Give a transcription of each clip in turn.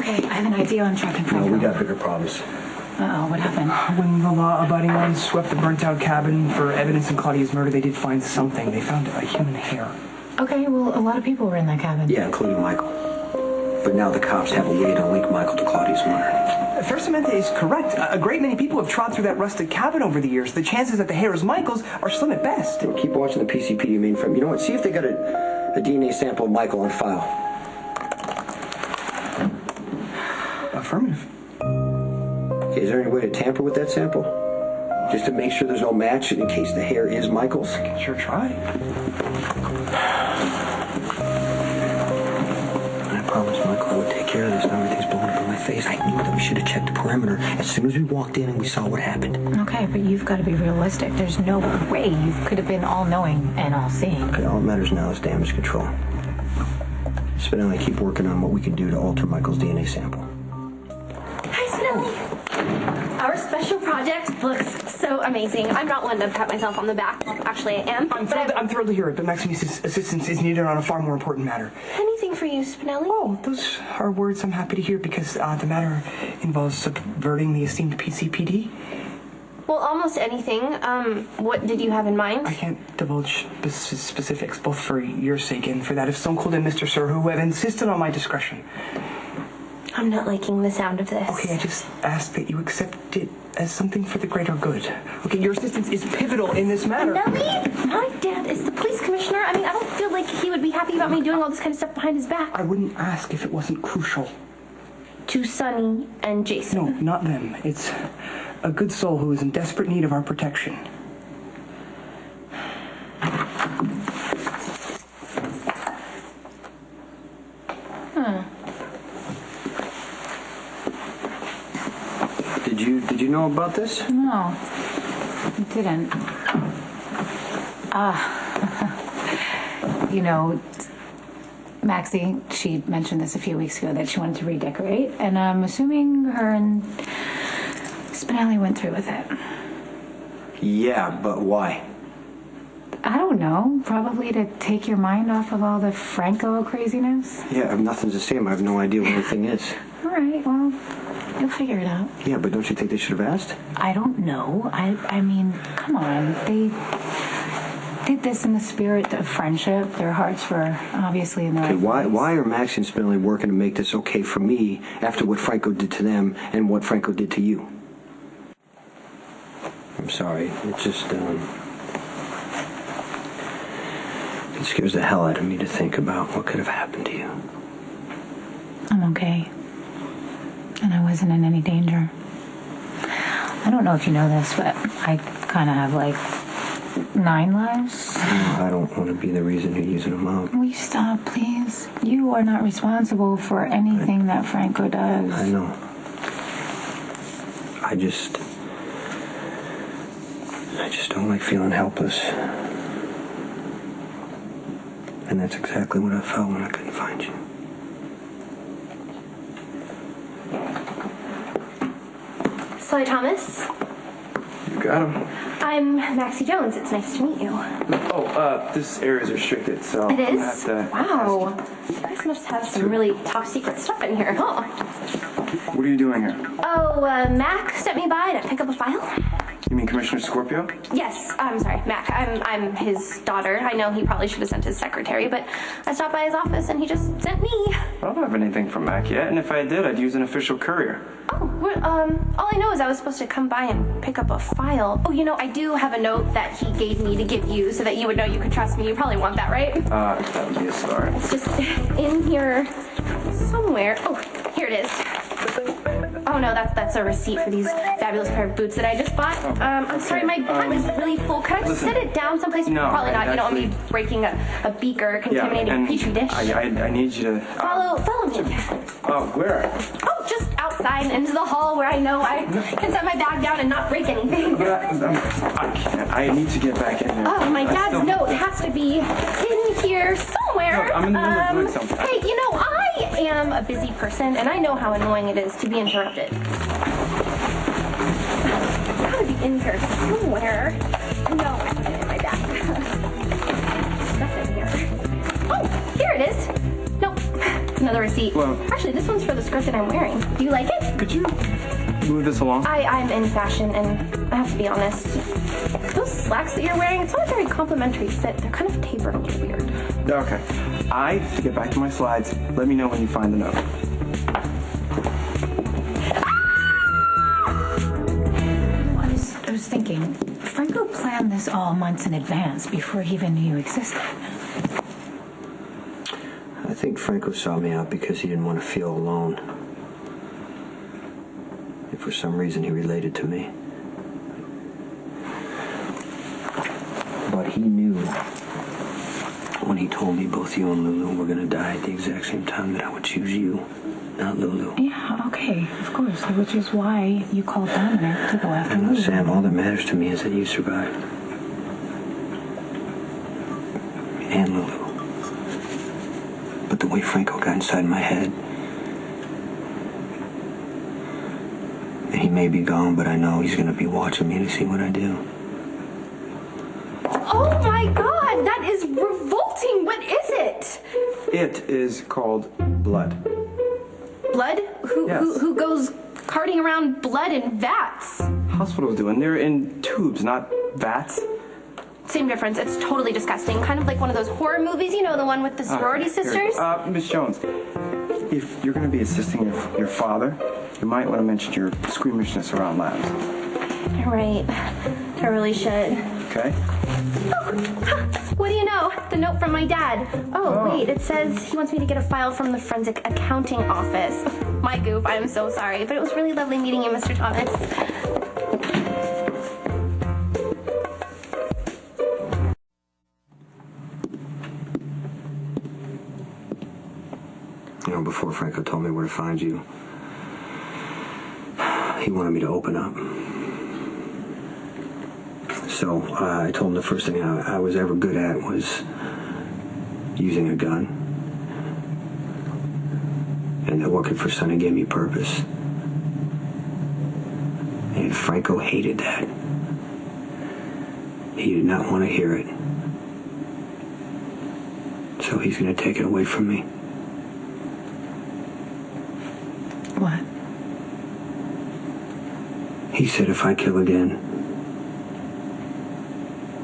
Okay, I have an idea on track and No, we got bigger problems. Uh-oh, what happened? When the law-abiding ones swept the burnt-out cabin for evidence in Claudia's murder, they did find something. They found a human hair. Okay, well, a lot of people were in that cabin. Yeah, including Michael. But now the cops have a way to link Michael to Claudia's murder. Samantha is correct. A great many people have trod through that rusted cabin over the years. The chances that the hair is Michael's are slim at best. Keep watching the PCPD mainframe. You know what? See if they got a DNA sample of Michael on file. Affirmative. Okay, is there any way to tamper with that sample? Just to make sure there's no match in case the hair is Michael's? I can sure try. I promised Michael I would take care of this. Now everything's blowing up in my face. I knew that we should have checked the perimeter as soon as we walked in and we saw what happened. Okay, but you've got to be realistic. There's no way you could have been all-knowing and all-seeing. Okay, all that matters now is damage control. Spinelli, keep working on what we can do to alter Michael's DNA sample. Hi, Spinelli. Our special project looks so amazing. I'm not one to pat myself on the back. Actually, I am. I'm thrilled to hear it, but Maxime's assistance is needed on a far more important matter. Anything for you, Spinelli? Oh, those are words I'm happy to hear because the matter involves subverting the esteemed PCPD. Well, almost anything. What did you have in mind? I can't divulge specifics, both for your sake and for that of Stone Cold and Mr. Sir, who have insisted on my discretion. I'm not liking the sound of this. Okay, I just ask that you accept it as something for the greater good. Okay, your assistance is pivotal in this matter. Spinelli? My dad is the police commissioner. I mean, I don't feel like he would be happy about me doing all this kind of stuff behind his back. I wouldn't ask if it wasn't crucial. To Sonny and Jason. No, not them. It's a good soul who is in desperate need of our protection. Did you know about this? No, I didn't. You know, Maxie, she mentioned this a few weeks ago that she wanted to redecorate, and I'm assuming her and Spinelli went through with it. Yeah, but why? I don't know. Probably to take your mind off of all the Franco craziness. Yeah, I have nothing to say. I have no idea what anything is. All right, well, you'll figure it out. Yeah, but don't you think they should have asked? I don't know. I mean, come on. They did this in the spirit of friendship. Their hearts were obviously in the right place. Why are Maxie and Spinelli working to make this okay for me after what Franco did to them and what Franco did to you? I'm sorry. It just, it scares the hell out of me to think about what could have happened to you. I'm okay. And I wasn't in any danger. I don't know if you know this, but I kind of have, like, 9 lives. I don't want to be the reason you're using them up. Will you stop, please? You are not responsible for anything that Franco does. I know. I just don't like feeling helpless. And that's exactly what I felt when I couldn't find you. Sally Thomas. You got him. I'm Maxie Jones. It's nice to meet you. Oh, this area is restricted, so It I'm is? gonna have to Wow. You guys must have some really top secret stuff in here, huh? What are you doing here? Oh, Mac sent me by to pick up a file. You mean Commissioner Scorpio? Yes, I'm sorry, Mac. I'm his daughter. I know he probably should have sent his secretary, but I stopped by his office and he just sent me. I don't have anything from Mac yet, and if I did, I'd use an official courier. Oh, all I know is I was supposed to come by and pick up a file. Oh, you know, I do have a note that he gave me to give you so that you would know you could trust me. You probably want that, right? That would be a start. It's just in here somewhere. Oh, here it is. Oh no, that's a receipt for these fabulous pair of boots that I just bought. I'm sorry, my bag is really full. Could I just set it down someplace? No, probably not. You don't want actually, me breaking a beaker, contaminating a petri dish. I need you to Follow me. Oh, where? Oh, just outside into the hall where I know I can set my bag down and not break anything. But I can't. I need to get back in there. Oh, my dad's note has to be in here somewhere. Look, I'm in the middle of doing something. Hey, you know, I am a busy person, and I know how annoying it is to be interrupted. It's gotta be in here somewhere. No, I put it in my bag. Stuff in here. Oh, here it is. Nope, another receipt. Well- Actually, this one's for the skirt that I'm wearing. Do you like it? Could you move this along? I'm in fashion, and I have to be honest. Those slacks that you're wearing, it's not a very complimentary fit. They're kind of tapered a little weird. Okay. I have to get back to my slides. Let me know when you find the note. I was thinking, Franco planned this all months in advance before he even knew you existed. I think Franco saw me out because he didn't want to feel alone. And for some reason, he related to me. But he knew when he told me both you and Lulu were going to die at the exact same time that I would choose you, not Lulu. Yeah, okay, of course, which is why you called Dominic to go after I know, Lulu. Sam, all that matters to me is that you survived. And Lulu. But the way Franco got inside my head, and he may be gone, but I know he's going to be watching me to see what I do. Oh my god, that is revolting. What is it? It is called blood. Blood? Yes. Who goes carting around blood in vats? Hospitals do, and they're in tubes, not vats. Same difference. It's totally disgusting. Kind of like one of those horror movies, you know, the one with the sorority sisters? Miss Jones, if you're going to be assisting your father, you might want to mention your squeamishness around labs. You're right. I really should. Okay? What do you know? The note from my dad. Oh, wait, it says he wants me to get a file from the forensic accounting office. My goof, I'm so sorry, but it was really lovely meeting you, Mr. Thomas. You know, before Franco told me where to find you, he wanted me to open up. So I told him the first thing I was ever good at was using a gun. And that working for Sonny gave me purpose. And Franco hated that. He did not want to hear it. So he's going to take it away from me. What? He said if I kill again,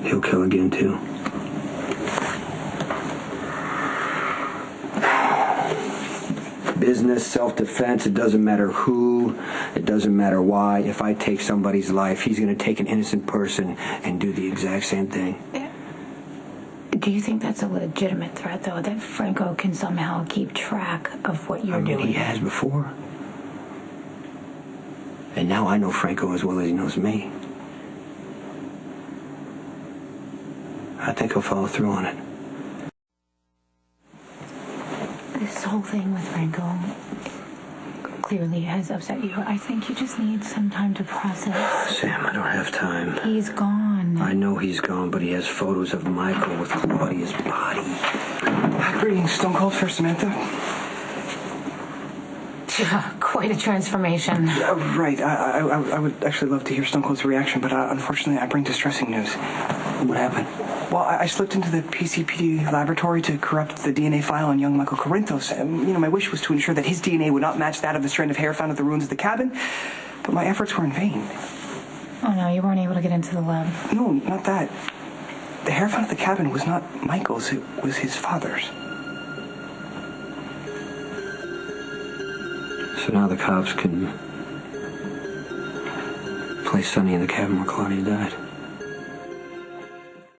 he'll kill again too. Business, self-defense, it doesn't matter who, it doesn't matter why. If I take somebody's life, he's going to take an innocent person and do the exact same thing. Do you think that's a legitimate threat, though, that Franco can somehow keep track of what you're doing? He has before. And now I know Franco as well as he knows me. I think he'll follow through on it. This whole thing with Franco clearly has upset you. I think you just need some time to process. Sam, I don't have time. He's gone. I know he's gone, but he has photos of Michael with Claudia's body. Greetings, Stone Cold for Samantha. Quite a transformation. Right, I would actually love to hear Stone Cold's reaction, but unfortunately I bring distressing news. What happened? Well, I slipped into the PCPD laboratory to corrupt the DNA file on young Michael Corinthos. My wish was to ensure that his DNA would not match that of the strand of hair found at the ruins of the cabin, but my efforts were in vain. Oh, no, you weren't able to get into the lab. No, not that. The hair found at the cabin was not Michael's, it was his father's. So now the cops can place Sonny in the cabin where Claudia died.